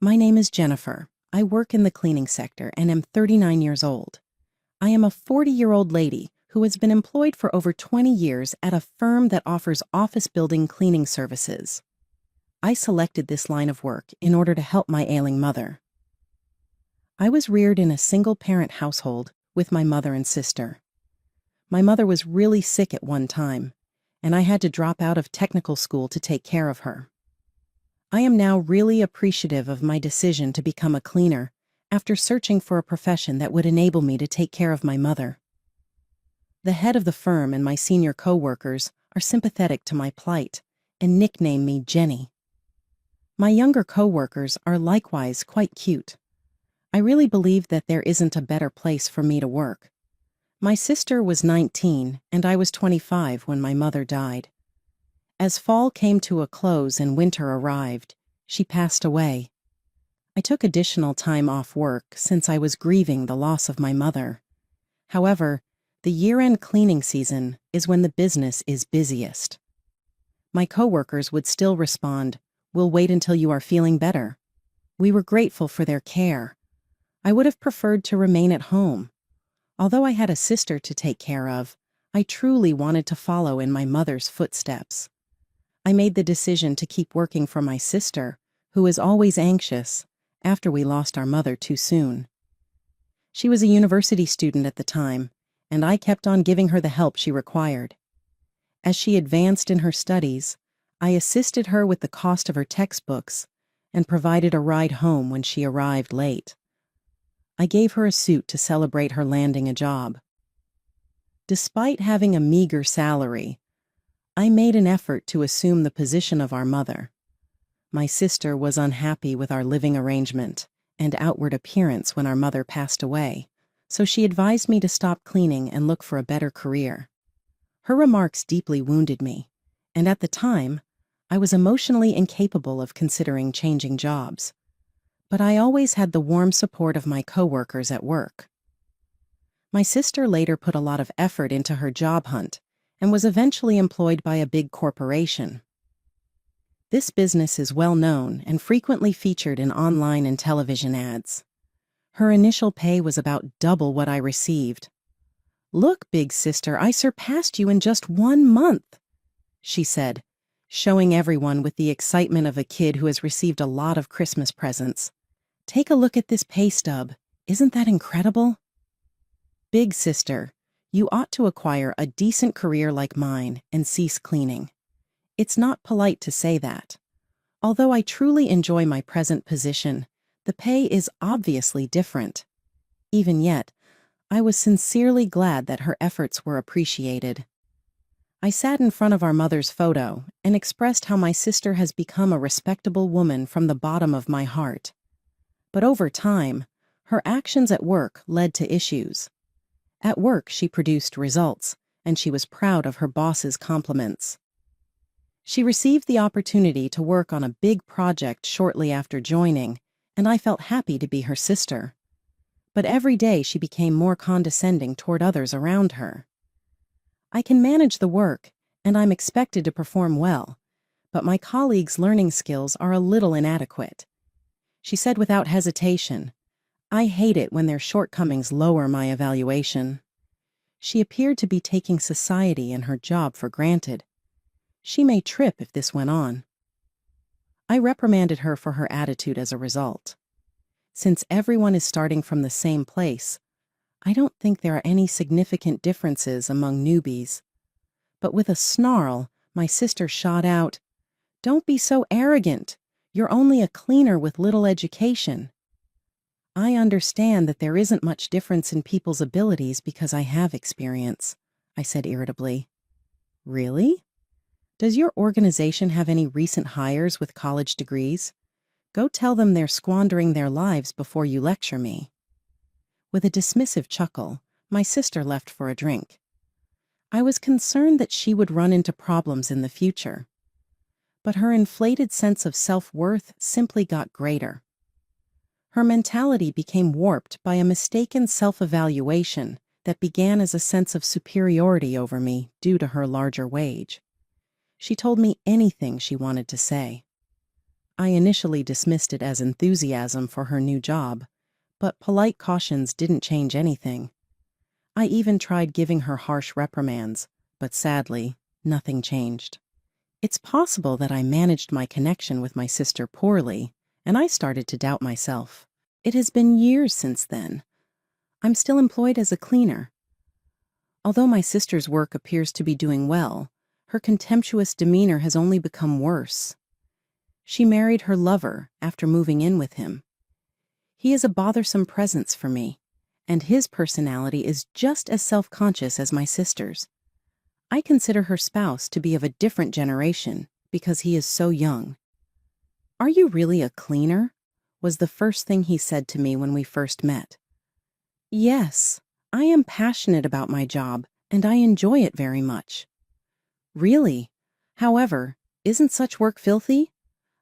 My name is Jennifer. I work in the cleaning sector and am 39 years old. I am a 40-year-old lady who has been employed for over 20 years at a firm that offers office building cleaning services. I selected this line of work in order to help my ailing mother. I was reared in a single-parent household with my mother and sister. My mother was really sick at one time, and I had to drop out of technical school to take care of her. I am now really appreciative of my decision to become a cleaner after searching for a profession that would enable me to take care of my mother. The head of the firm and my senior co-workers are sympathetic to my plight and nickname me Jenny. My younger co-workers are likewise quite cute. I really believe that there isn't a better place for me to work. My sister was 19 and I was 25 when my mother died. As fall came to a close and winter arrived, she passed away. I took additional time off work since I was grieving the loss of my mother. However, the year-end cleaning season is when the business is busiest. My coworkers would still respond, "We'll wait until you are feeling better." We were grateful for their care. I would have preferred to remain at home. Although I had a sister to take care of, I truly wanted to follow in my mother's footsteps. I made the decision to keep working for my sister, who is always anxious, after we lost our mother too soon. She was a university student at the time, and I kept on giving her the help she required. As she advanced in her studies, I assisted her with the cost of her textbooks and provided a ride home when she arrived late. I gave her a suit to celebrate her landing a job. Despite having a meager salary, I made an effort to assume the position of our mother. My sister was unhappy with our living arrangement and outward appearance when our mother passed away, so she advised me to stop cleaning and look for a better career. Her remarks deeply wounded me, and at the time, I was emotionally incapable of considering changing jobs. But I always had the warm support of my coworkers at work. My sister later put a lot of effort into her job hunt and was eventually employed by a big corporation. This business is well known and frequently featured in online and television ads. Her initial pay was about double what I received. "Look, big sister, I surpassed you in just 1 month," she said, showing everyone with the excitement of a kid who has received a lot of Christmas presents. "Take a look at this pay stub. Isn't that incredible?" Big sister, you ought to acquire a decent career like mine and cease cleaning. It's not polite to say that. Although I truly enjoy my present position, the pay is obviously different. Even yet, I was sincerely glad that her efforts were appreciated. I sat in front of our mother's photo and expressed how my sister has become a respectable woman from the bottom of my heart. But over time, her actions at work led to issues. At work, she produced results, and she was proud of her boss's compliments. She received the opportunity to work on a big project shortly after joining, and I felt happy to be her sister. But every day she became more condescending toward others around her. "I can manage the work, and I'm expected to perform well, but my colleagues' learning skills are a little inadequate," she said without hesitation. "I hate it when their shortcomings lower my evaluation." She appeared to be taking society and her job for granted. She may trip if this went on. I reprimanded her for her attitude as a result. Since everyone is starting from the same place, I don't think there are any significant differences among newbies. But with a snarl, my sister shot out, "Don't be so arrogant. You're only a cleaner with little education." "I understand that there isn't much difference in people's abilities because I have experience," I said irritably. "Really? Does your organization have any recent hires with college degrees? Go tell them they're squandering their lives before you lecture me." With a dismissive chuckle, my sister left for a drink. I was concerned that she would run into problems in the future. But her inflated sense of self-worth simply got greater. Her mentality became warped by a mistaken self-evaluation that began as a sense of superiority over me due to her larger wage. She told me anything she wanted to say. I initially dismissed it as enthusiasm for her new job, but polite cautions didn't change anything. I even tried giving her harsh reprimands, but sadly, nothing changed. It's possible that I managed my connection with my sister poorly, and I started to doubt myself. It has been years since then. I'm still employed as a cleaner. Although my sister's work appears to be doing well, her contemptuous demeanor has only become worse. She married her lover after moving in with him. He is a bothersome presence for me, and his personality is just as self-conscious as my sister's. I consider her spouse to be of a different generation because he is so young. "Are you really a cleaner?" was the first thing he said to me when we first met. "Yes, I am passionate about my job and I enjoy it very much." "Really? However, isn't such work filthy?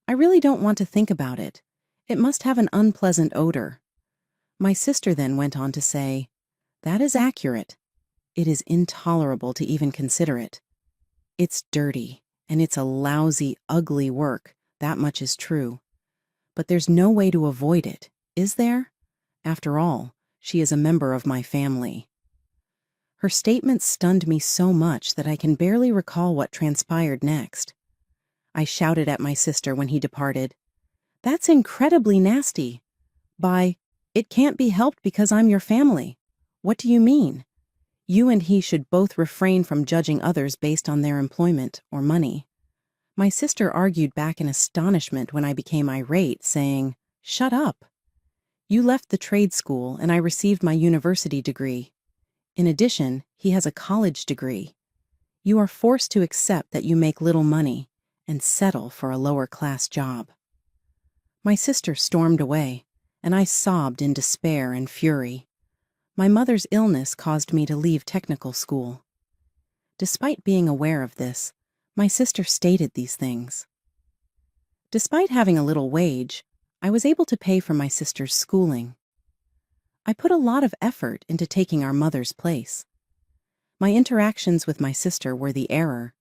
I really don't want to think about it. It must have an unpleasant odor." My sister then went on to say, "That is accurate. It is intolerable to even consider it. It's dirty, and it's a lousy, ugly work, that much is true. But there's no way to avoid it, is there? After all, she is a member of my family." Her statement stunned me so much that I can barely recall what transpired next. I shouted at my sister when he departed, "That's incredibly nasty. It can't be helped because I'm your family. What do you mean? You and he should both refrain from judging others based on their employment or money." My sister argued back in astonishment when I became irate, saying, "Shut up. You left the trade school and I received my university degree. In addition, he has a college degree. You are forced to accept that you make little money and settle for a lower-class job." My sister stormed away, and I sobbed in despair and fury. My mother's illness caused me to leave technical school. Despite being aware of this, my sister stated these things. Despite having a little wage, I was able to pay for my sister's schooling. I put a lot of effort into taking our mother's place. My interactions with my sister were the error.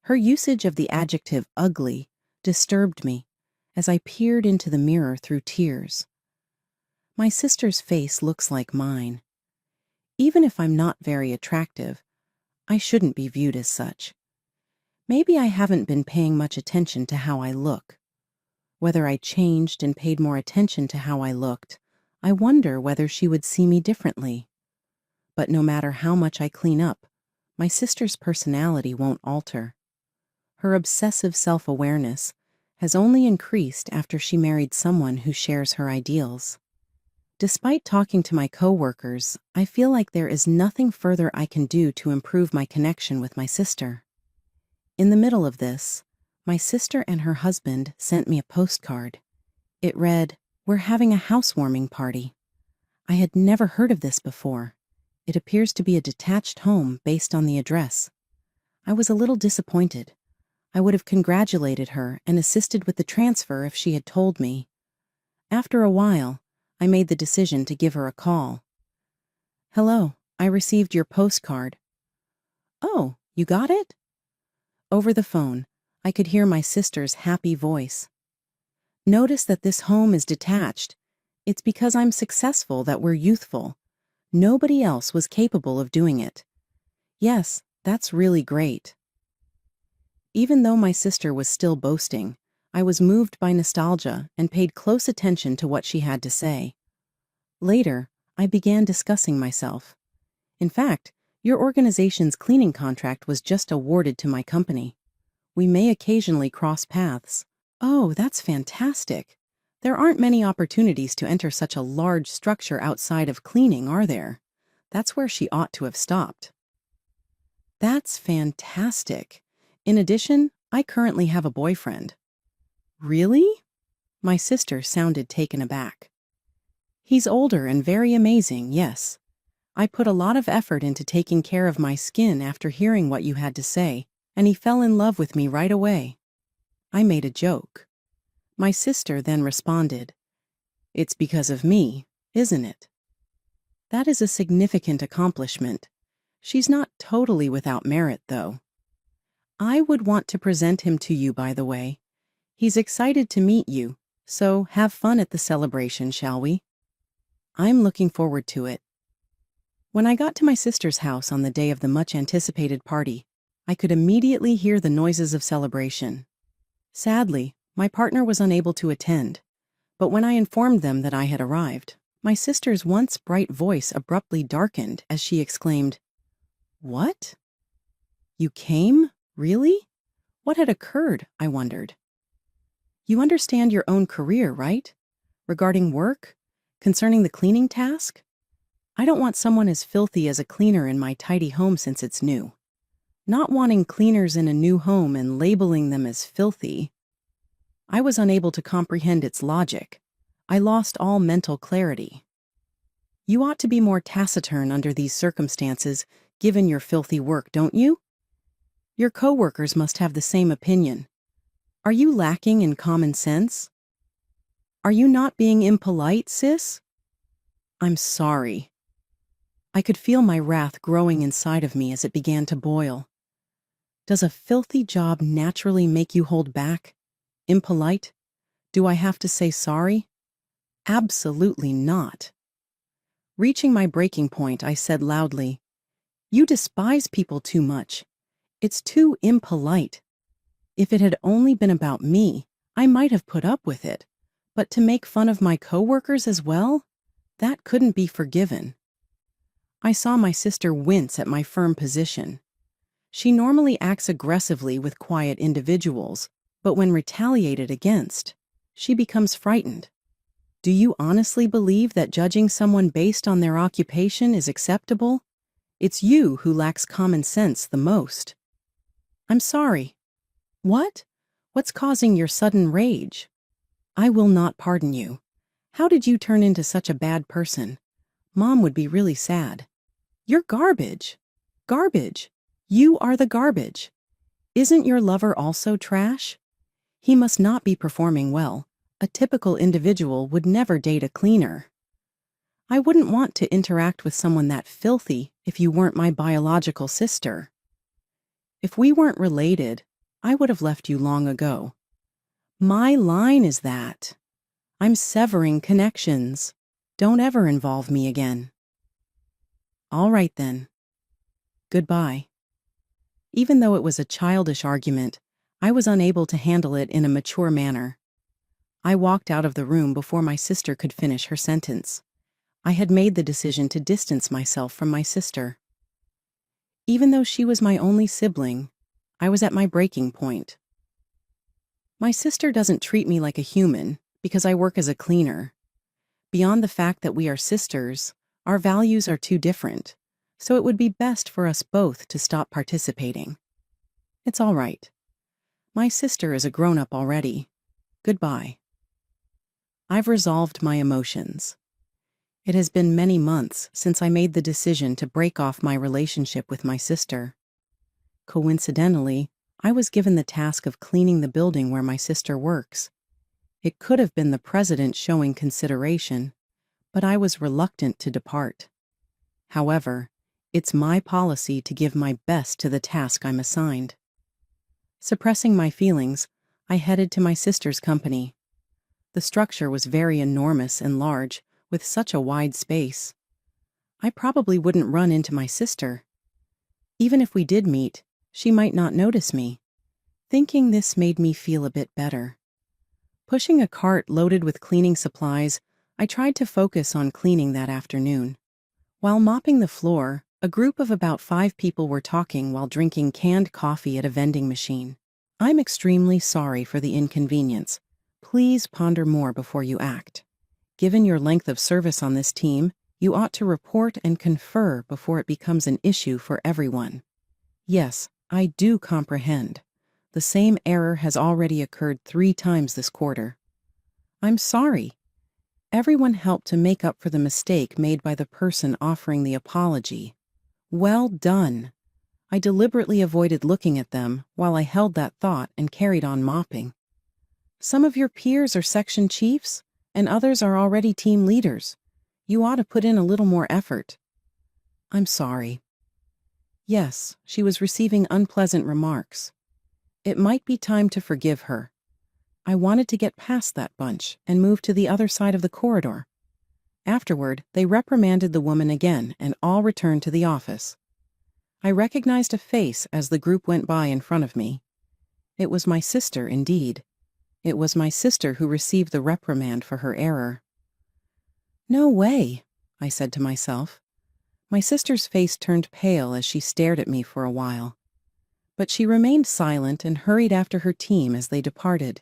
Her usage of the adjective ugly disturbed me as I peered into the mirror through tears. My sister's face looks like mine. Even if I'm not very attractive, I shouldn't be viewed as such. Maybe I haven't been paying much attention to how I look. Whether I changed and paid more attention to how I looked, I wonder whether she would see me differently. But no matter how much I clean up, my sister's personality won't alter. Her obsessive self-awareness has only increased after she married someone who shares her ideals. Despite talking to my coworkers, I feel like there is nothing further I can do to improve my connection with my sister. In the middle of this, my sister and her husband sent me a postcard. It read, "We're having a housewarming party." I had never heard of this before. It appears to be a detached home based on the address. I was a little disappointed. I would have congratulated her and assisted with the transfer if she had told me. After a while, I made the decision to give her a call. "Hello, I received your postcard." "Oh, you got it?" Over the phone, I could hear my sister's happy voice. "Notice that this home is detached. It's because I'm successful that we're youthful. Nobody else was capable of doing it. Yes, that's really great." Even though my sister was still boasting, I was moved by nostalgia and paid close attention to what she had to say. Later, I began discussing myself. "In fact, your organization's cleaning contract was just awarded to my company. We may occasionally cross paths." "Oh, that's fantastic. There aren't many opportunities to enter such a large structure outside of cleaning, are there?" That's where she ought to have stopped. "That's fantastic. In addition, I currently have a boyfriend." "Really?" My sister sounded taken aback. "He's older and very amazing, yes. I put a lot of effort into taking care of my skin after hearing what you had to say, and he fell in love with me right away." I made a joke. My sister then responded, "It's because of me, isn't it?" That is a significant accomplishment. She's not totally without merit, though. I would want to present him to you, by the way. He's excited to meet you, so have fun at the celebration, shall we? I'm looking forward to it. When I got to my sister's house on the day of the much-anticipated party, I could immediately hear the noises of celebration. Sadly, my partner was unable to attend, but when I informed them that I had arrived, my sister's once bright voice abruptly darkened as she exclaimed, "What? You came? Really? What had occurred?" I wondered. "You understand your own career, right? Regarding work? Concerning the cleaning task? I don't want someone as filthy as a cleaner in my tidy home since it's new. Not wanting cleaners in a new home and labeling them as filthy." I was unable to comprehend its logic. I lost all mental clarity. "You ought to be more taciturn under these circumstances, given your filthy work, don't you? Your coworkers must have the same opinion. Are you lacking in common sense? Are you not being impolite, sis?" I'm sorry. I could feel my wrath growing inside of me as it began to boil. Does a filthy job naturally make you hold back? Impolite? Do I have to say sorry? Absolutely not. Reaching my breaking point, I said loudly, "You despise people too much. It's too impolite. If it had only been about me, I might have put up with it. But to make fun of my coworkers as well? That couldn't be forgiven." I saw my sister wince at my firm position. She normally acts aggressively with quiet individuals, but when retaliated against, she becomes frightened. Do you honestly believe that judging someone based on their occupation is acceptable? It's you who lacks common sense the most. I'm sorry. What? What's causing your sudden rage? I will not pardon you. How did you turn into such a bad person? Mom would be really sad. You're garbage. Garbage. You are the garbage. Isn't your lover also trash? He must not be performing well. A typical individual would never date a cleaner. I wouldn't want to interact with someone that filthy if you weren't my biological sister. If we weren't related, I would have left you long ago. My line is that. I'm severing connections. Don't ever involve me again. All right then. Goodbye. Even though it was a childish argument, I was unable to handle it in a mature manner. I walked out of the room before my sister could finish her sentence. I had made the decision to distance myself from my sister. Even though she was my only sibling, I was at my breaking point. My sister doesn't treat me like a human because I work as a cleaner. Beyond the fact that we are sisters, our values are too different, so it would be best for us both to stop participating. It's all right. My sister is a grown-up already. Goodbye. I've resolved my emotions. It has been many months since I made the decision to break off my relationship with my sister. Coincidentally, I was given the task of cleaning the building where my sister works. It could have been the president showing consideration, but I was reluctant to depart. However, it's my policy to give my best to the task I'm assigned. Suppressing my feelings, I headed to my sister's company. The structure was very enormous and large, with such a wide space. I probably wouldn't run into my sister. Even if we did meet, she might not notice me. Thinking this made me feel a bit better. Pushing a cart loaded with cleaning supplies, I tried to focus on cleaning that afternoon. While mopping the floor, a group of about 5 people were talking while drinking canned coffee at a vending machine. I'm extremely sorry for the inconvenience. Please ponder more before you act. Given your length of service on this team, you ought to report and confer before it becomes an issue for everyone. Yes, I do comprehend. The same error has already occurred 3 times this quarter. I'm sorry. Everyone helped to make up for the mistake made by the person offering the apology. Well done. I deliberately avoided looking at them while I held that thought and carried on mopping. Some of your peers are section chiefs, and others are already team leaders. You ought to put in a little more effort. I'm sorry. Yes, she was receiving unpleasant remarks. It might be time to forgive her. I wanted to get past that bunch and move to the other side of the corridor. Afterward, they reprimanded the woman again and all returned to the office. I recognized a face as the group went by in front of me. It was my sister, indeed. It was my sister who received the reprimand for her error. "No way," I said to myself. My sister's face turned pale as she stared at me for a while. But she remained silent and hurried after her team as they departed.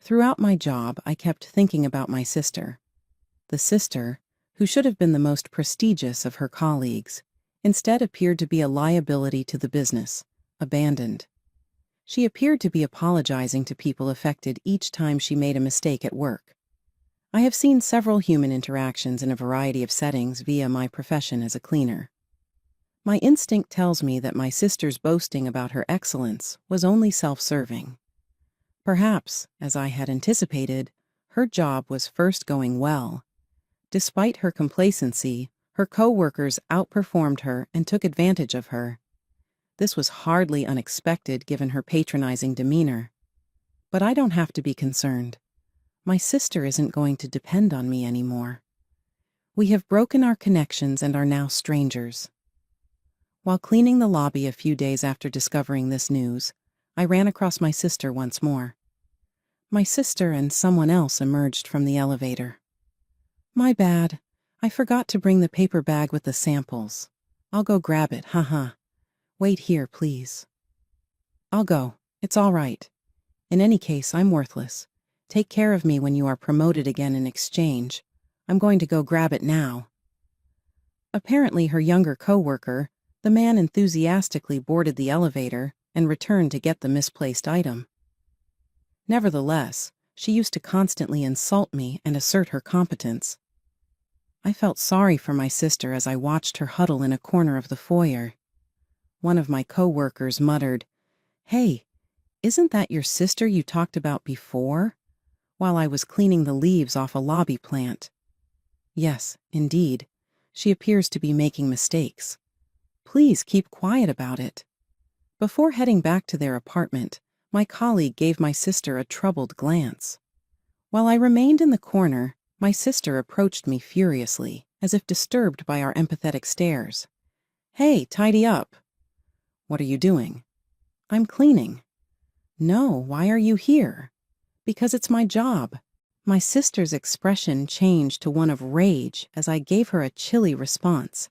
Throughout my job, I kept thinking about my sister. The sister, who should have been the most prestigious of her colleagues, instead appeared to be a liability to the business, abandoned. She appeared to be apologizing to people affected each time she made a mistake at work. I have seen several human interactions in a variety of settings via my profession as a cleaner. My instinct tells me that my sister's boasting about her excellence was only self-serving. Perhaps, as I had anticipated, her job was first going well. Despite her complacency, her co-workers outperformed her and took advantage of her. This was hardly unexpected given her patronizing demeanor. But I don't have to be concerned. My sister isn't going to depend on me anymore. We have broken our connections and are now strangers. While cleaning the lobby a few days after discovering this news, I ran across my sister once more. My sister and someone else emerged from the elevator. "My bad. I forgot to bring the paper bag with the samples. I'll go grab it, haha. Wait here, please." "I'll go. It's all right. In any case, I'm worthless. Take care of me when you are promoted again in exchange. I'm going to go grab it now." Apparently her younger co-worker, the man enthusiastically boarded the elevator and returned to get the misplaced item. Nevertheless, she used to constantly insult me and assert her competence. I felt sorry for my sister as I watched her huddle in a corner of the foyer. One of my co-workers muttered, "Hey, isn't that your sister you talked about before?" while I was cleaning the leaves off a lobby plant. Yes, indeed, she appears to be making mistakes. Please keep quiet about it. Before heading back to their apartment, my colleague gave my sister a troubled glance. While I remained in the corner, my sister approached me furiously, as if disturbed by our empathetic stares. "Hey, tidy up." "What are you doing?" "I'm cleaning." "No, why are you here?" "Because it's my job." My sister's expression changed to one of rage as I gave her a chilly response.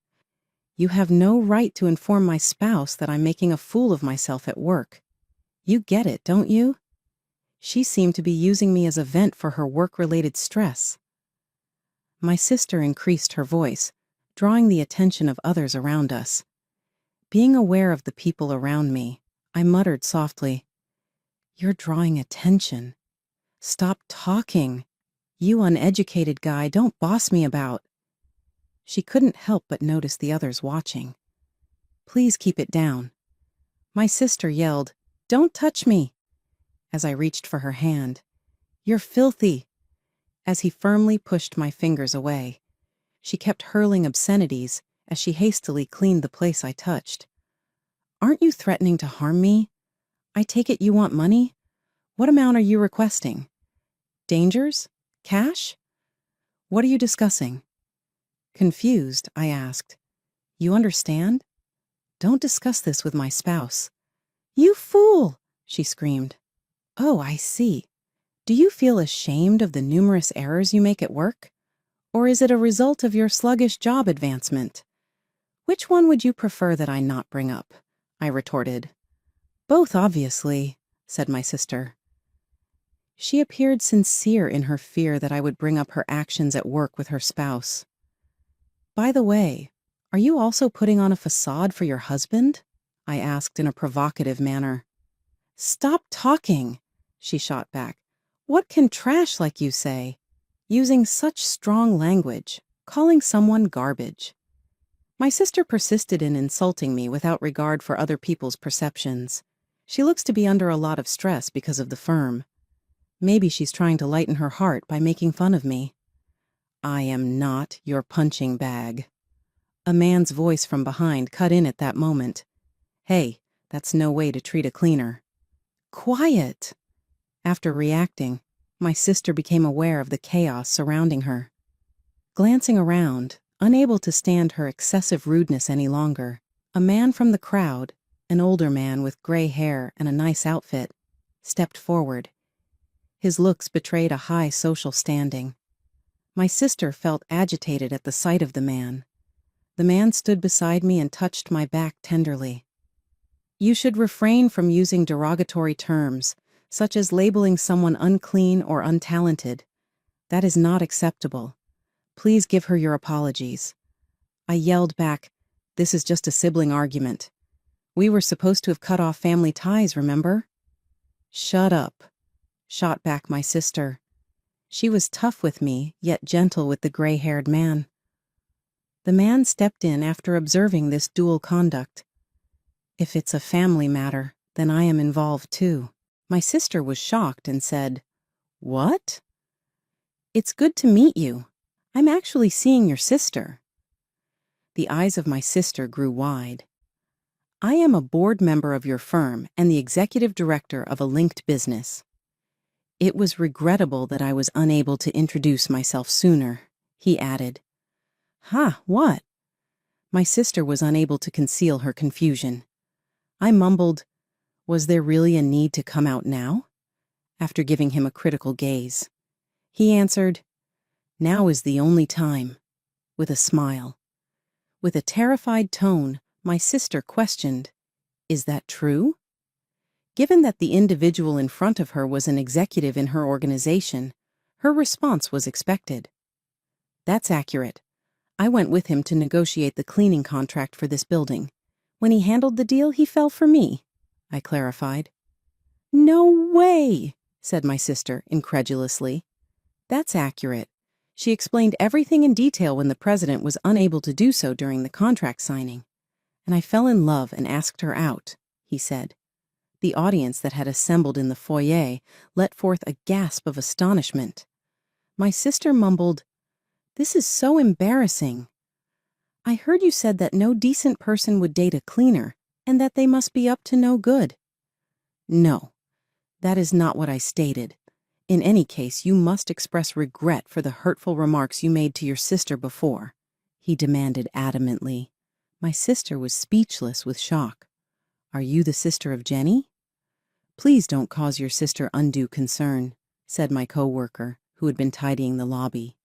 "You have no right to inform my spouse that I'm making a fool of myself at work. You get it, don't you?" She seemed to be using me as a vent for her work-related stress. My sister increased her voice, drawing the attention of others around us. Being aware of the people around me, I muttered softly, "You're drawing attention. Stop talking. You uneducated guy, don't boss me about." She couldn't help but notice the others watching. "Please keep it down." My sister yelled, "Don't touch me," as I reached for her hand. "You're filthy," as he firmly pushed my fingers away. She kept hurling obscenities as she hastily cleaned the place I touched. "Aren't you threatening to harm me? I take it you want money? What amount are you requesting? Dangers? Cash? What are you discussing?" Confused, I asked, "You understand? Don't discuss this with my spouse." "You fool!" she screamed. "Oh, I see. Do you feel ashamed of the numerous errors you make at work? Or is it a result of your sluggish job advancement? Which one would you prefer that I not bring up?" I retorted. "Both, obviously," said my sister. She appeared sincere in her fear that I would bring up her actions at work with her spouse. "By the way, are you also putting on a facade for your husband?" I asked in a provocative manner. "Stop talking," she shot back. "What can trash like you say?" Using such strong language, calling someone garbage. My sister persisted in insulting me without regard for other people's perceptions. She looks to be under a lot of stress because of the firm. Maybe she's trying to lighten her heart by making fun of me. "I am not your punching bag." A man's voice from behind cut in at that moment. "Hey, that's no way to treat a cleaner." "Quiet!" After reacting, my sister became aware of the chaos surrounding her. Glancing around, unable to stand her excessive rudeness any longer, a man from the crowd, an older man with gray hair and a nice outfit, stepped forward. His looks betrayed a high social standing. My sister felt agitated at the sight of the man. The man stood beside me and touched my back tenderly. "You should refrain from using derogatory terms, such as labeling someone unclean or untalented. That is not acceptable. Please give her your apologies." I yelled back, "This is just a sibling argument. We were supposed to have cut off family ties, remember?" "Shut up," shot back my sister. She was tough with me, yet gentle with the gray-haired man. The man stepped in after observing this dual conduct. "If it's a family matter, then I am involved too." My sister was shocked and said, "What?" "It's good to meet you. I'm actually seeing your sister." The eyes of my sister grew wide. "I am a board member of your firm and the executive director of a linked business." "It was regrettable that I was unable to introduce myself sooner," he added. What?" My sister was unable to conceal her confusion. I mumbled, "Was there really a need to come out now?" after giving him a critical gaze. He answered, "Now is the only time," with a smile. With a terrified tone, my sister questioned, "Is that true?" Given that the individual in front of her was an executive in her organization, her response was expected. "That's accurate. I went with him to negotiate the cleaning contract for this building. When he handled the deal, he fell for me," I clarified. "No way," said my sister incredulously. "That's accurate. She explained everything in detail when the president was unable to do so during the contract signing. And I fell in love and asked her out," he said. The audience that had assembled in the foyer let forth a gasp of astonishment. My sister mumbled, "This is so embarrassing. I heard you said that no decent person would date a cleaner and that they must be up to no good." "No, that is not what I stated. In any case, you must express regret for the hurtful remarks you made to your sister before," he demanded adamantly. My sister was speechless with shock. "Are you the sister of Jenny?" "Please don't cause your sister undue concern," said my co-worker, who had been tidying the lobby.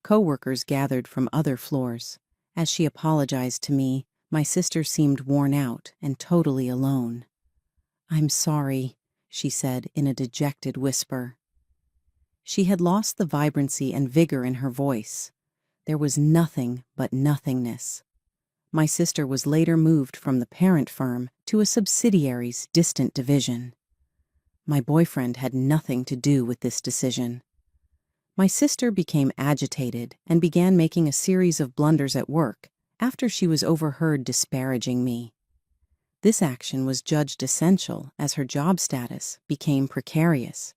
Co-workers gathered from other floors. As she apologized to me, my sister seemed worn out and totally alone. "I'm sorry," she said in a dejected whisper. She had lost the vibrancy and vigor in her voice. There was nothing but nothingness. My sister was later moved from the parent firm to a subsidiary's distant division. My boyfriend had nothing to do with this decision. My sister became agitated and began making a series of blunders at work after she was overheard disparaging me. This action was judged essential as her job status became precarious.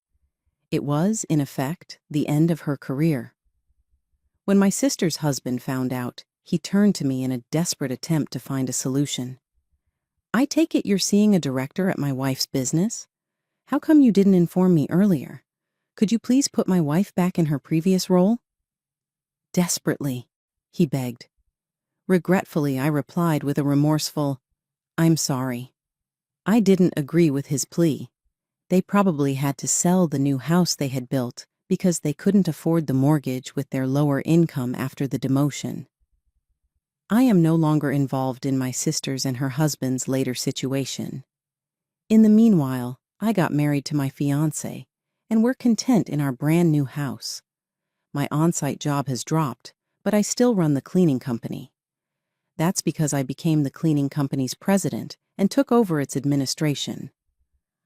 It was, in effect, the end of her career. When my sister's husband found out, he turned to me in a desperate attempt to find a solution. "I take it you're seeing a director at my wife's business? How come you didn't inform me earlier? Could you please put my wife back in her previous role?" "Desperately," he begged. Regretfully, I replied with a remorseful, "I'm sorry." I didn't agree with his plea. They probably had to sell the new house they had built because they couldn't afford the mortgage with their lower income after the demotion. I am no longer involved in my sister's and her husband's later situation. In the meanwhile, I got married to my fiancé, and we're content in our brand new house. My on-site job has dropped, but I still run the cleaning company. That's because I became the cleaning company's president and took over its administration.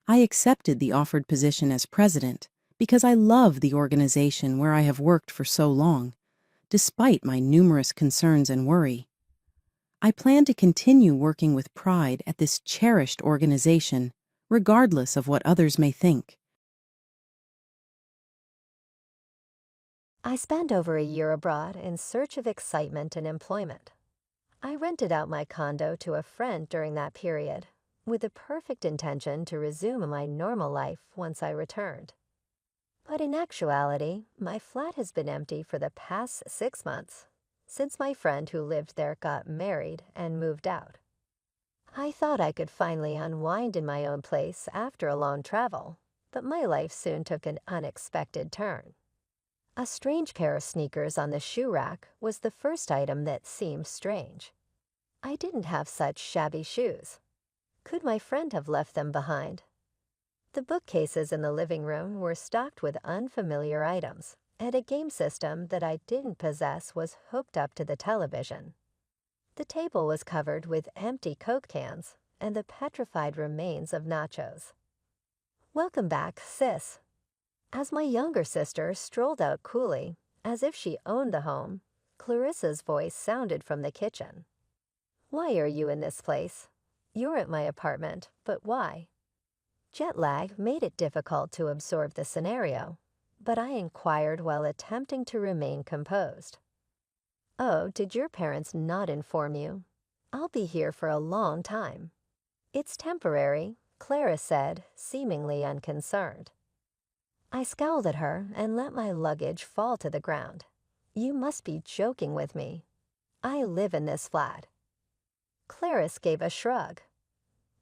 I accepted the offered position as president because I love the organization where I have worked for so long, despite my numerous concerns and worry. I plan to continue working with pride at this cherished organization, regardless of what others may think. I spent over a year abroad in search of excitement and employment. I rented out my condo to a friend during that period, with the perfect intention to resume my normal life once I returned. But in actuality, my flat has been empty for the past 6 months, since my friend who lived there got married and moved out. I thought I could finally unwind in my own place after a long travel, but my life soon took an unexpected turn. A strange pair of sneakers on the shoe rack was the first item that seemed strange. I didn't have such shabby shoes. Could my friend have left them behind? The bookcases in the living room were stocked with unfamiliar items, and a game system that I didn't possess was hooked up to the television. The table was covered with empty Coke cans and the petrified remains of nachos. "Welcome back, sis." As my younger sister strolled out coolly, as if she owned the home, Clarissa's voice sounded from the kitchen. "Why are you in this place? You're at my apartment, but why?" Jet lag made it difficult to absorb the scenario, but I inquired while attempting to remain composed. "Oh, did your parents not inform you? I'll be here for a long time." "It's temporary," Clara said, seemingly unconcerned. I scowled at her and let my luggage fall to the ground. "You must be joking with me. I live in this flat." Clarice gave a shrug.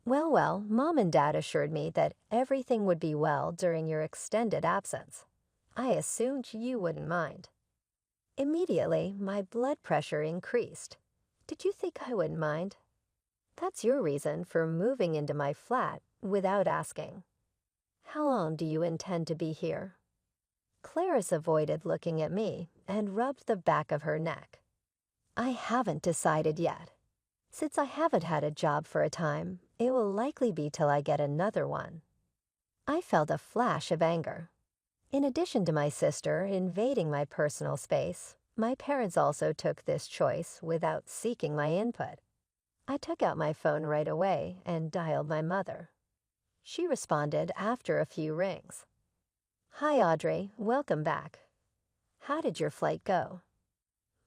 Well, Mom and Dad assured me that everything would be well during your extended absence. I assumed you wouldn't mind." Immediately, my blood pressure increased. "Did you think I wouldn't mind? That's your reason for moving into my flat without asking. How long do you intend to be here?" Clarice avoided looking at me and rubbed the back of her neck. "I haven't decided yet. Since I haven't had a job for a time, it will likely be till I get another one." I felt a flash of anger. In addition to my sister invading my personal space, my parents also took this choice without seeking my input. I took out my phone right away and dialed my mother. She responded after a few rings. "Hi, Audrey, welcome back. How did your flight go?"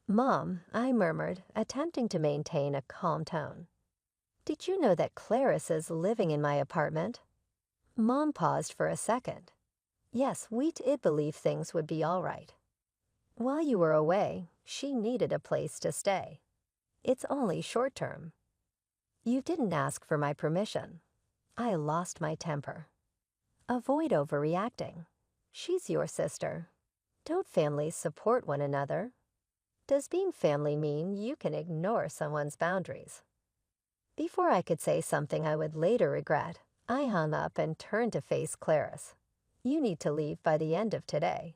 "Mom," I murmured, attempting to maintain a calm tone. "Did you know that Clarice is living in my apartment?" Mom paused for a second. "Yes, we did believe things would be all right. While you were away, she needed a place to stay. It's only short term." "You didn't ask for my permission." I lost my temper. "Avoid overreacting. She's your sister. Don't families support one another? Does being family mean you can ignore someone's boundaries?" Before I could say something I would later regret, I hung up and turned to face Clarice. "You need to leave by the end of today."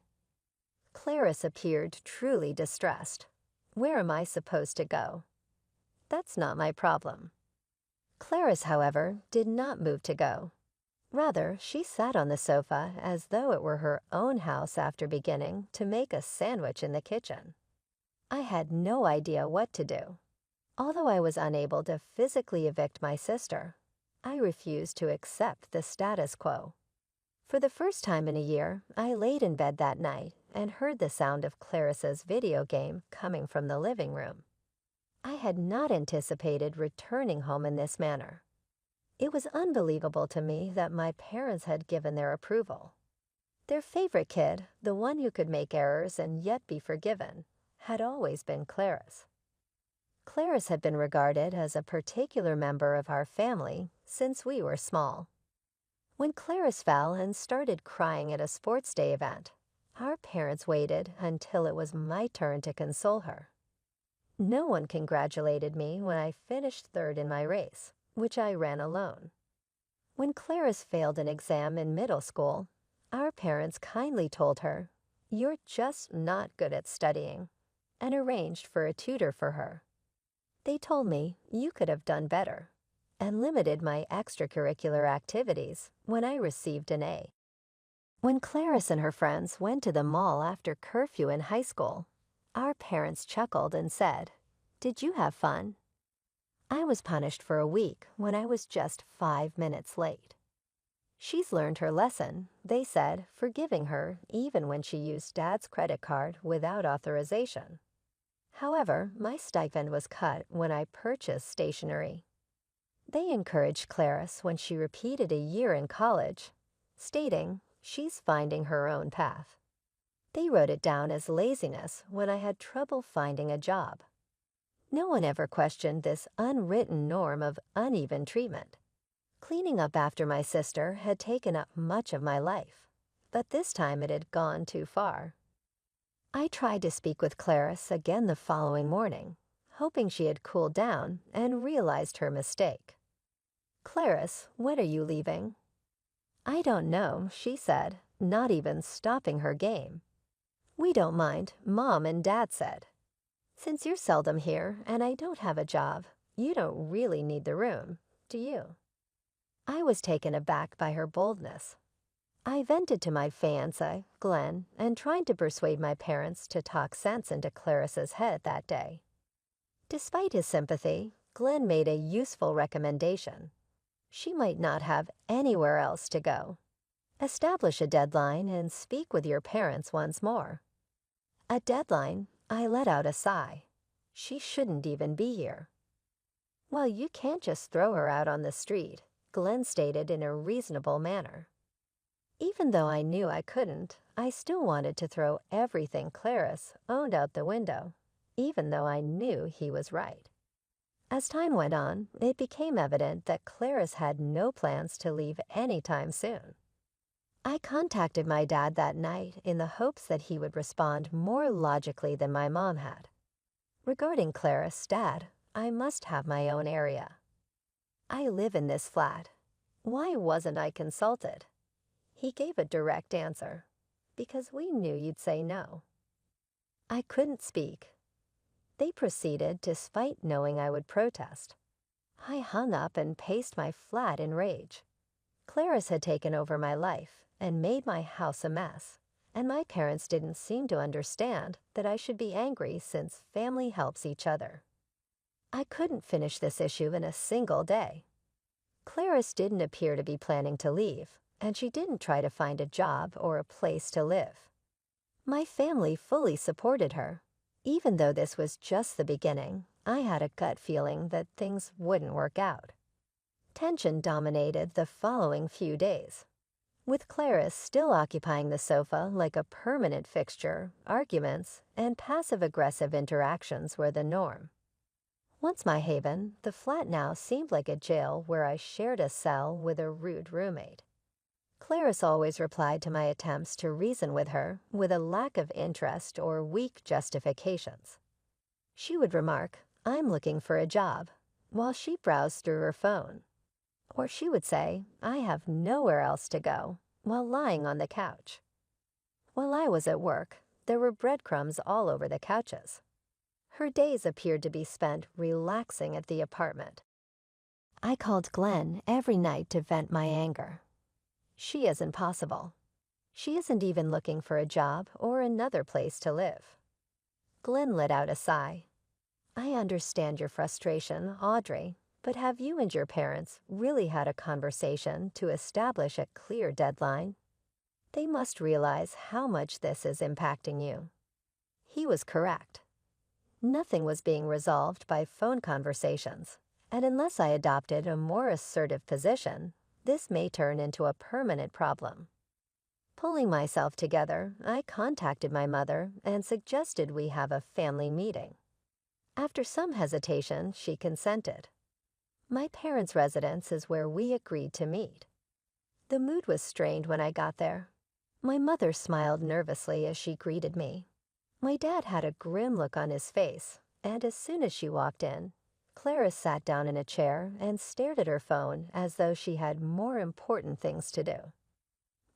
Clarice appeared truly distressed. "Where am I supposed to go?" "That's not my problem." Clarice, however, did not move to go. Rather, she sat on the sofa as though it were her own house after beginning to make a sandwich in the kitchen. I had no idea what to do. Although I was unable to physically evict my sister, I refused to accept the status quo. For the first time in a year, I laid in bed that night and heard the sound of Clarissa's video game coming from the living room. I had not anticipated returning home in this manner. It was unbelievable to me that my parents had given their approval. Their favorite kid, the one who could make errors and yet be forgiven, had always been Clarice. Clarice had been regarded as a particular member of our family since we were small. When Clarice fell and started crying at a sports day event, our parents waited until it was my turn to console her. No one congratulated me when I finished third in my race, which I ran alone. When Clarice failed an exam in middle school, our parents kindly told her, "You're just not good at studying," and arranged for a tutor for her. They told me, "You could have done better," and limited my extracurricular activities when I received an A. When Clarice and her friends went to the mall after curfew in high school, our parents chuckled and said, "Did you have fun?" I was punished for a week when I was just 5 minutes late. "She's learned her lesson," they said, forgiving her even when she used Dad's credit card without authorization. However, my stipend was cut when I purchased stationery. They encouraged Clarice when she repeated a year in college, stating she's finding her own path. They wrote it down as laziness when I had trouble finding a job. No one ever questioned this unwritten norm of uneven treatment. Cleaning up after my sister had taken up much of my life, but this time it had gone too far. I tried to speak with Clarice again the following morning, hoping she had cooled down and realized her mistake. "Clarice, when are you leaving?" "I don't know," she said, not even stopping her game. "We don't mind, Mom and Dad said. Since you're seldom here and I don't have a job, you don't really need the room, do you?" I was taken aback by her boldness. I vented to my fiancé, Glenn, and tried to persuade my parents to talk sense into Clarice's head that day. Despite his sympathy, Glenn made a useful recommendation. She might not have anywhere else to go. Establish a deadline and speak with your parents once more. A deadline? I let out a sigh. She shouldn't even be here. "Well, you can't just throw her out on the street," Glenn stated in a reasonable manner. Even though I knew I couldn't, I still wanted to throw everything Clarice owned out the window, even though I knew he was right. As time went on, it became evident that Clarice had no plans to leave anytime soon. I contacted my dad that night in the hopes that he would respond more logically than my mom had. Regarding Clarice, Dad, I must have my own area. I live in this flat. Why wasn't I consulted? He gave a direct answer. Because we knew you'd say no. I couldn't speak. They proceeded despite knowing I would protest. I hung up and paced my flat in rage. Clarice had taken over my life and made my house a mess, and my parents didn't seem to understand that I should be angry since family helps each other. I couldn't finish this issue in a single day. Clarice didn't appear to be planning to leave, and she didn't try to find a job or a place to live. My family fully supported her. Even though this was just the beginning, I had a gut feeling that things wouldn't work out. Tension dominated the following few days. With Clarice still occupying the sofa like a permanent fixture, arguments and passive-aggressive interactions were the norm. Once my haven, the flat now seemed like a jail where I shared a cell with a rude roommate. Clarice always replied to my attempts to reason with her with a lack of interest or weak justifications. She would remark, "I'm looking for a job," while she browsed through her phone. Or she would say, "I have nowhere else to go," while lying on the couch. While I was at work, there were breadcrumbs all over the couches. Her days appeared to be spent relaxing at the apartment. I called Glenn every night to vent my anger. She isn't possible. She isn't even looking for a job or another place to live. Glenn let out a sigh. "I understand your frustration, Audrey, but have you and your parents really had a conversation to establish a clear deadline? They must realize how much this is impacting you." He was correct. Nothing was being resolved by phone conversations, and unless I adopted a more assertive position, this may turn into a permanent problem. Pulling myself together, I contacted my mother and suggested we have a family meeting. After some hesitation, she consented. My parents' residence is where we agreed to meet. The mood was strained when I got there. My mother smiled nervously as she greeted me. My dad had a grim look on his face, and as soon as she walked in, Clarice sat down in a chair and stared at her phone as though she had more important things to do.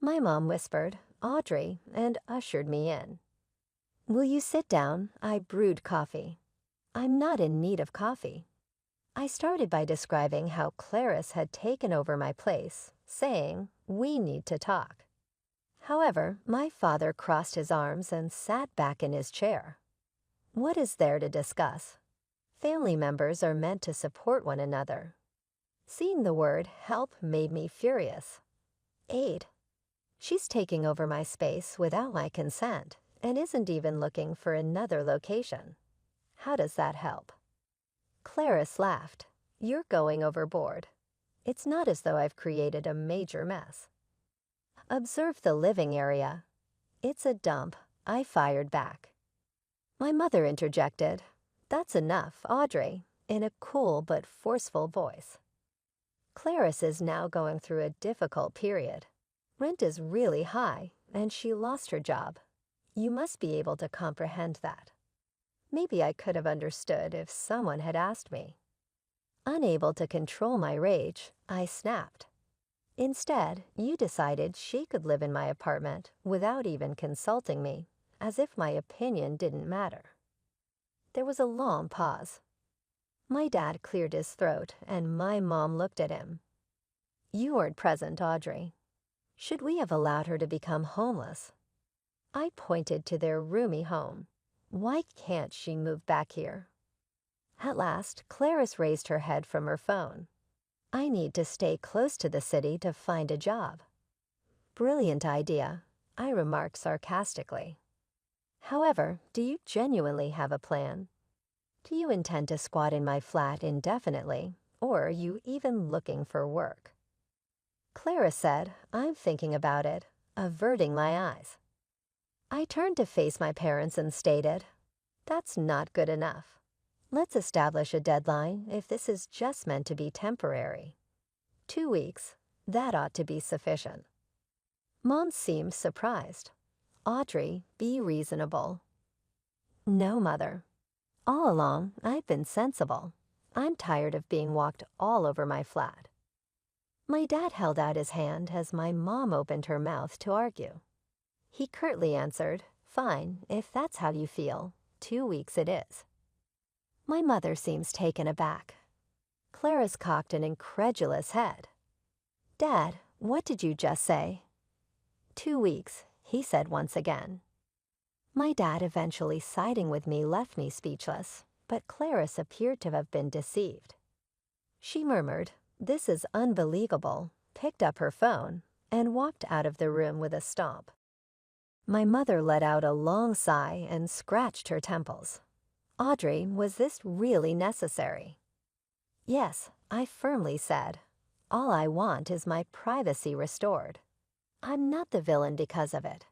My mom whispered, "Audrey," and ushered me in. "Will you sit down? I brewed coffee." "I'm not in need of coffee." I started by describing how Clarice had taken over my place, saying, "We need to talk." However, my father crossed his arms and sat back in his chair. What is there to discuss? Family members are meant to support one another. Seeing the word help made me furious. Aid. She's taking over my space without my consent and isn't even looking for another location. How does that help? Clarice laughed. you're going overboard. It's not as though I've created a major mess. Observe the living area. It's a dump, I fired back. My mother interjected, "That's enough, Audrey," in a cool but forceful voice. Clarice is now going through a difficult period. Rent is really high, and she lost her job. You must be able to comprehend that. Maybe I could have understood if someone had asked me. Unable to control my rage, I snapped. Instead, you decided she could live in my apartment without even consulting me, as if my opinion didn't matter. There was a long pause. My dad cleared his throat, and my mom looked at him. You weren't present, Audrey. Should we have allowed her to become homeless? I pointed to their roomy home. Why can't she move back here? At last, Clarice raised her head from her phone. I need to stay close to the city to find a job. Brilliant idea, I remarked sarcastically. However, do you genuinely have a plan? Do you intend to squat in my flat indefinitely, or are you even looking for work? Clarice said, I'm thinking about it, averting my eyes. I turned to face my parents and stated, that's not good enough. Let's establish a deadline if this is just meant to be temporary. 2 weeks, that ought to be sufficient. Mom seemed surprised. Audrey, be reasonable. No, Mother. All along, I've been sensible. I'm tired of being walked all over my flat. My dad held out his hand as my mom opened her mouth to argue. He curtly answered, fine, if that's how you feel, 2 weeks it is. My mother seems taken aback. Clarice cocked an incredulous head. Dad, what did you just say? 2 weeks, he said once again. My dad eventually siding with me left me speechless, but Clarice appeared to have been deceived. She murmured, this is unbelievable, picked up her phone, and walked out of the room with a stomp. My mother let out a long sigh and scratched her temples. Audrey, was this really necessary? Yes, I firmly said. All I want is my privacy restored. I'm not the villain because of it.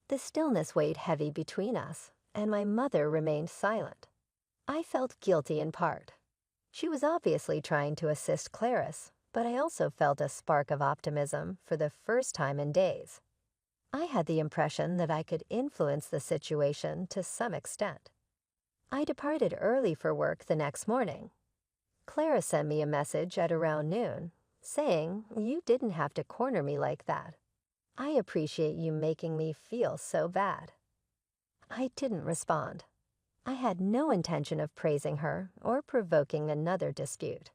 The stillness weighed heavy between us, and my mother remained silent. I felt guilty in part. She was obviously trying to assist Clarice, but I also felt a spark of optimism for the first time in days. I had the impression that I could influence the situation to some extent. I departed early for work the next morning. Clara sent me a message at around noon, saying, you didn't have to corner me like that. I appreciate you making me feel so bad. I didn't respond. I had no intention of praising her or provoking another dispute.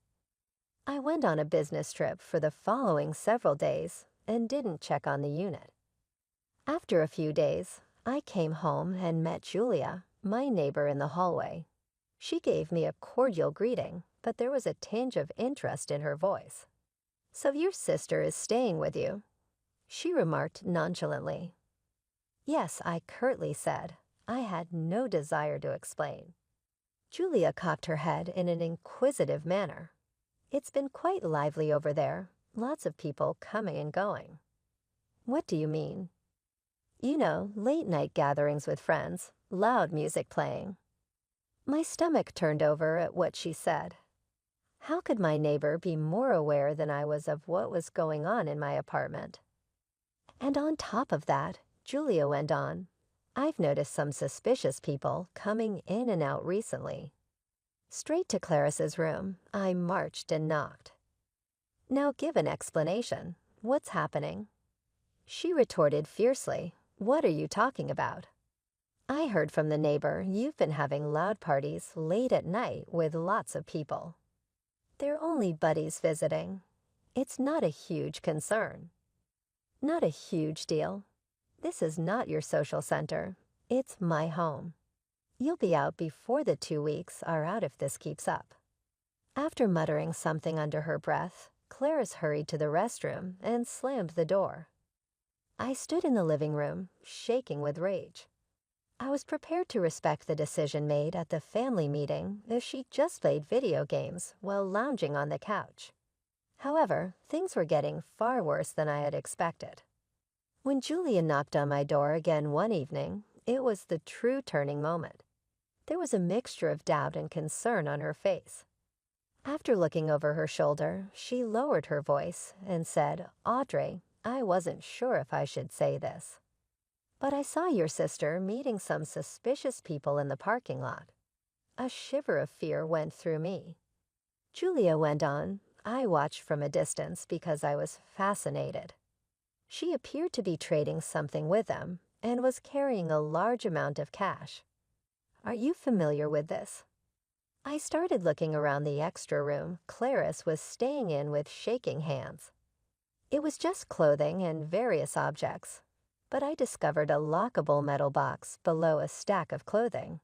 I went on a business trip for the following several days and didn't check on the unit. After a few days, I came home and met Julia, my neighbor, in the hallway. She gave me a cordial greeting, but there was a tinge of interest in her voice. So your sister is staying with you? She remarked nonchalantly. Yes, I curtly said. I had no desire to explain. Julia cocked her head in an inquisitive manner. It's been quite lively over there, lots of people coming and going. What do you mean? You know, late-night gatherings with friends, loud music playing. My stomach turned over at what she said. How could my neighbor be more aware than I was of what was going on in my apartment? And on top of that, Julia went on, I've noticed some suspicious people coming in and out recently. Straight to Clarice's room, I marched and knocked. Now give an explanation. What's happening? She retorted fiercely, what are you talking about? I heard from the neighbor you've been having loud parties late at night with lots of people. They're only buddies visiting. It's not a huge concern. Not a huge deal. This is not your social center. It's my home. You'll be out before the 2 weeks are out if this keeps up. After muttering something under her breath, Clarice hurried to the restroom and slammed the door. I stood in the living room, shaking with rage. I was prepared to respect the decision made at the family meeting if she just played video games while lounging on the couch. However, things were getting far worse than I had expected. When Julia knocked on my door again one evening, it was the true turning moment. There was a mixture of doubt and concern on her face. After looking over her shoulder, she lowered her voice and said, "Audrey, I wasn't sure if I should say this, but I saw your sister meeting some suspicious people in the parking lot." A shiver of fear went through me. Julia went on. I watched from a distance because I was fascinated. She appeared to be trading something with them and was carrying a large amount of cash. Are you familiar with this? I started looking around the extra room Clarice was staying in with shaking hands. It was just clothing and various objects, but I discovered a lockable metal box below a stack of clothing.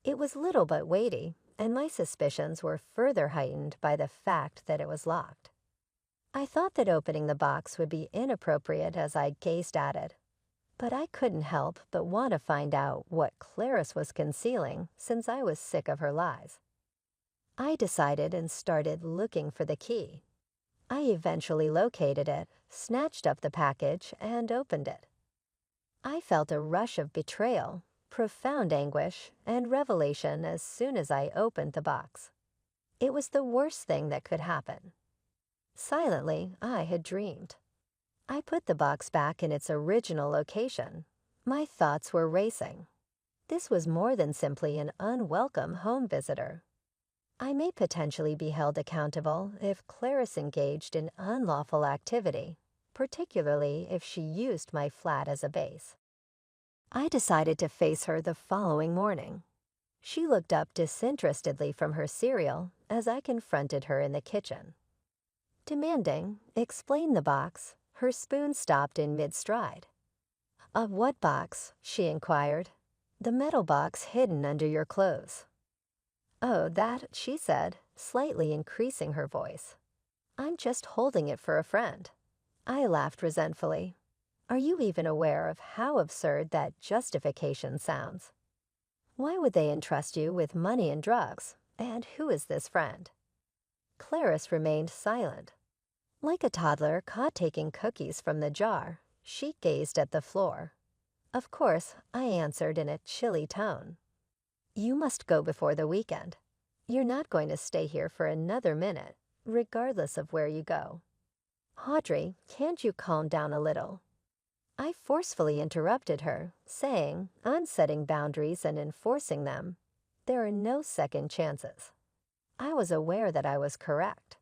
It was little but weighty, and my suspicions were further heightened by the fact that it was locked. I thought that opening the box would be inappropriate as I gazed at it, but I couldn't help but want to find out what Clarice was concealing since I was sick of her lies. I decided and started looking for the key. I eventually located it, snatched up the package, and opened it. I felt a rush of betrayal, profound anguish, and revelation as soon as I opened the box. It was the worst thing that could happen. Silently, I had dreamed. I put the box back in its original location. My thoughts were racing. This was more than simply an unwelcome home visitor. I may potentially be held accountable if Clarice engaged in unlawful activity, particularly if she used my flat as a base. I decided to face her the following morning. She looked up disinterestedly from her cereal as I confronted her in the kitchen. Demanding, "Explain the box," her spoon stopped in mid-stride. "Of what box?" she inquired. "The metal box hidden under your clothes." "Oh, that," she said, slightly increasing her voice. "I'm just holding it for a friend." I laughed resentfully. Are you even aware of how absurd that justification sounds? Why would they entrust you with money and drugs? And who is this friend? Clarice remained silent. Like a toddler caught taking cookies from the jar, she gazed at the floor. Of course, I answered in a chilly tone. "You must go before the weekend. You're not going to stay here for another minute, regardless of where you go." "Audrey, can't you calm down a little?" I forcefully interrupted her, saying, "I'm setting boundaries and enforcing them. There are no second chances." I was aware that I was correct.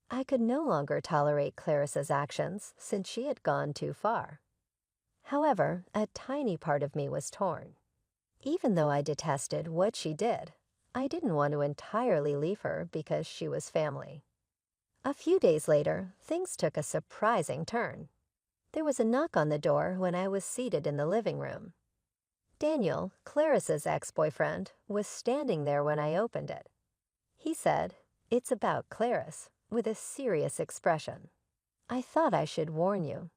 I could no longer tolerate Clarice's actions since she had gone too far. However, a tiny part of me was torn. Even though I detested what she did, I didn't want to entirely leave her because she was family. A few days later, things took a surprising turn. There was a knock on the door when I was seated in the living room. Daniel, Clarice's ex-boyfriend, was standing there when I opened it. He said, "It's about Clarice," with a serious expression. "I thought I should warn you."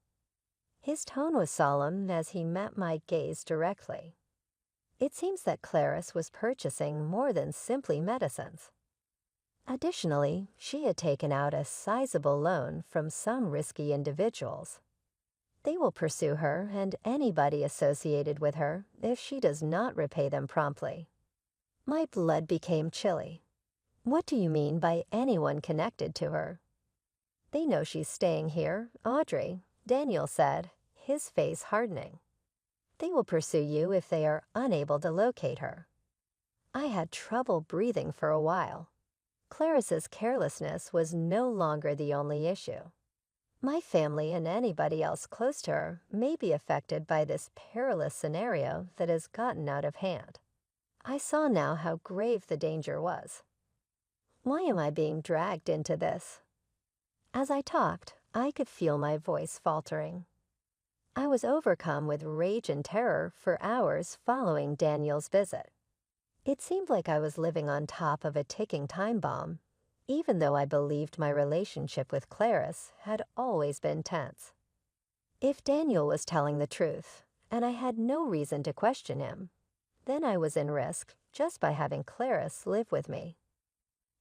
His tone was solemn as he met my gaze directly. It seems that Clarice was purchasing more than simply medicines. Additionally, she had taken out a sizable loan from some risky individuals. They will pursue her and anybody associated with her if she does not repay them promptly. My blood became chilly. What do you mean by anyone connected to her? "They know she's staying here, Audrey," Daniel said, his face hardening. "They will pursue you if they are unable to locate her." I had trouble breathing for a while. Clarice's carelessness was no longer the only issue. My family and anybody else close to her may be affected by this perilous scenario that has gotten out of hand. I saw now how grave the danger was. Why am I being dragged into this? As I talked, I could feel my voice faltering. I was overcome with rage and terror for hours following Daniel's visit. It seemed like I was living on top of a ticking time bomb, even though I believed my relationship with Clarice had always been tense. If Daniel was telling the truth, and I had no reason to question him, then I was in risk just by having Clarice live with me.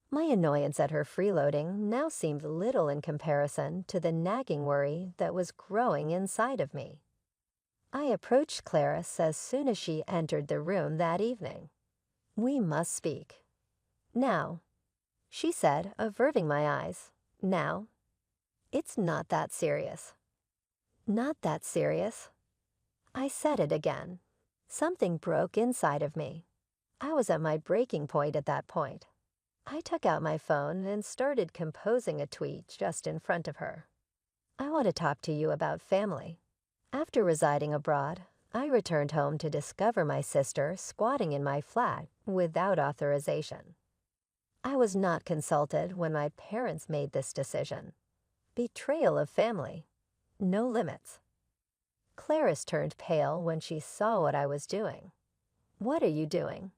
My annoyance at her freeloading now seemed little in comparison to the nagging worry that was growing inside of me. I approached Clarice as soon as she entered the room that evening. "We must speak." "Now," she said, averting my eyes. "Now." "It's not that serious." "Not that serious?" I said it again. Something broke inside of me. I was at my breaking point at that point. I took out my phone and started composing a tweet just in front of her. "I want to talk to you about family." After residing abroad, I returned home to discover my sister squatting in my flat without authorization. I was not consulted when my parents made this decision. Betrayal of family. No limits. Clarice turned pale when she saw what I was doing. "What are you doing?"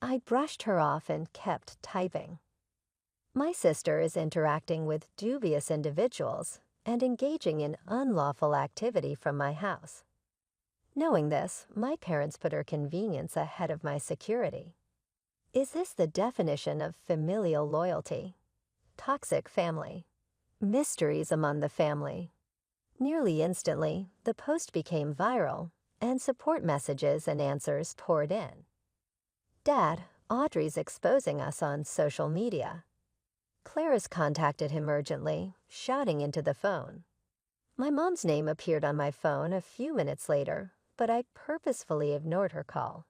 I brushed her off and kept typing. "My sister is interacting with dubious individuals and engaging in unlawful activity from my house. Knowing this, my parents put her convenience ahead of my security. Is this the definition of familial loyalty? Toxic family. Mysteries among the family." Nearly instantly, the post became viral, and support messages and answers poured in. "Dad, Audrey's exposing us on social media." Clarice contacted him urgently, shouting into the phone. My mom's name appeared on my phone a few minutes later, but I purposefully ignored her call.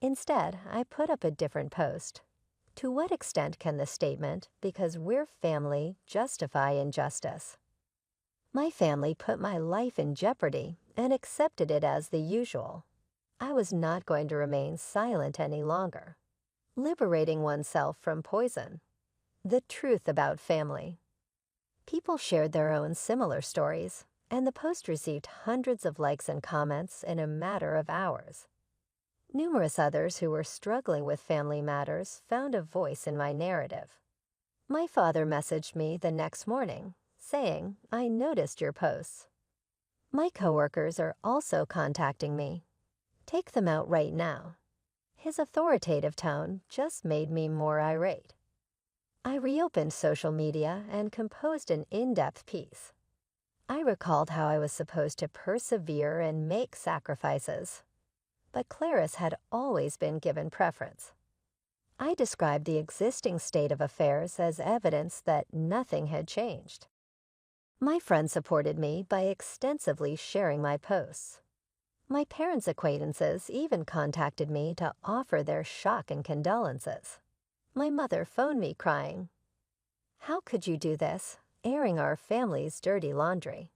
Instead, I put up a different post. To what extent can the statement, "because we're family," justify injustice? My family put my life in jeopardy and accepted it as the usual. I was not going to remain silent any longer. Liberating oneself from poison. The truth about family. People shared their own similar stories, and the post received hundreds of likes and comments in a matter of hours. Numerous others who were struggling with family matters found a voice in my narrative. My father messaged me the next morning, saying, "I noticed your posts." My coworkers are also contacting me. "Take them out right now." His authoritative tone just made me more irate. I reopened social media and composed an in-depth piece. I recalled how I was supposed to persevere and make sacrifices, but Clarice had always been given preference. I described the existing state of affairs as evidence that nothing had changed. My friends supported me by extensively sharing my posts. My parents' acquaintances even contacted me to offer their shock and condolences. My mother phoned me crying, "How could you do this, airing our family's dirty laundry?"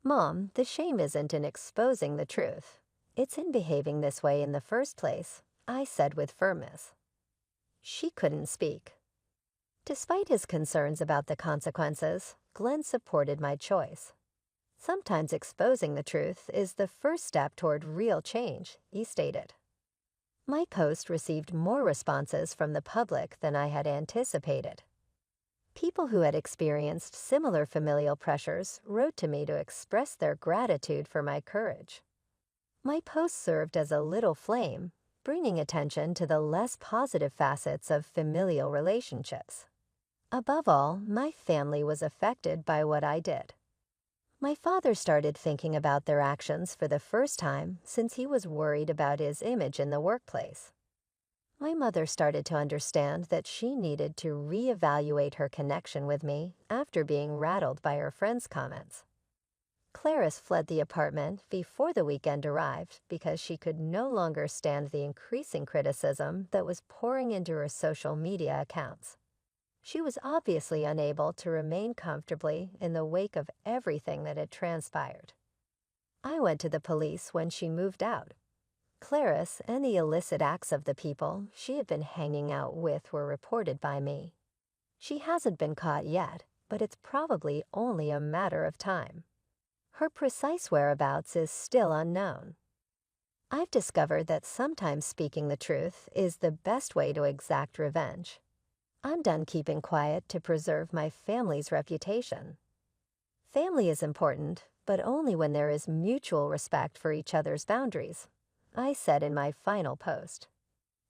"Mom, the shame isn't in exposing the truth. It's in behaving this way in the first place," I said with firmness. She couldn't speak. Despite his concerns about the consequences, Glenn supported my choice. "Sometimes exposing the truth is the first step toward real change," he stated. My post received more responses from the public than I had anticipated. People who had experienced similar familial pressures wrote to me to express their gratitude for my courage. My post served as a little flame, bringing attention to the less positive facets of familial relationships. Above all, my family was affected by what I did. My father started thinking about their actions for the first time since he was worried about his image in the workplace. My mother started to understand that she needed to reevaluate her connection with me after being rattled by her friends' comments. Clarice fled the apartment before the weekend arrived because she could no longer stand the increasing criticism that was pouring into her social media accounts. She was obviously unable to remain comfortably in the wake of everything that had transpired. I went to the police when she moved out. Clarice and the illicit acts of the people she had been hanging out with were reported by me. She hasn't been caught yet, but it's probably only a matter of time. Her precise whereabouts is still unknown. I've discovered that sometimes speaking the truth is the best way to exact revenge. I'm done keeping quiet to preserve my family's reputation. Family is important, but only when there is mutual respect for each other's boundaries. I said in my final post.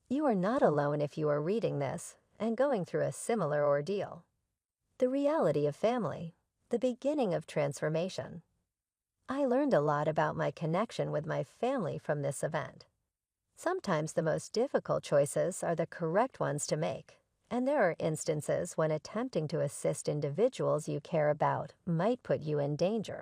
You are not alone if you are reading this and going through a similar ordeal. The reality of family, the beginning of transformation. I learned a lot about my connection with my family from this event. Sometimes the most difficult choices are the correct ones to make, and there are instances when attempting to assist individuals you care about might put you in danger.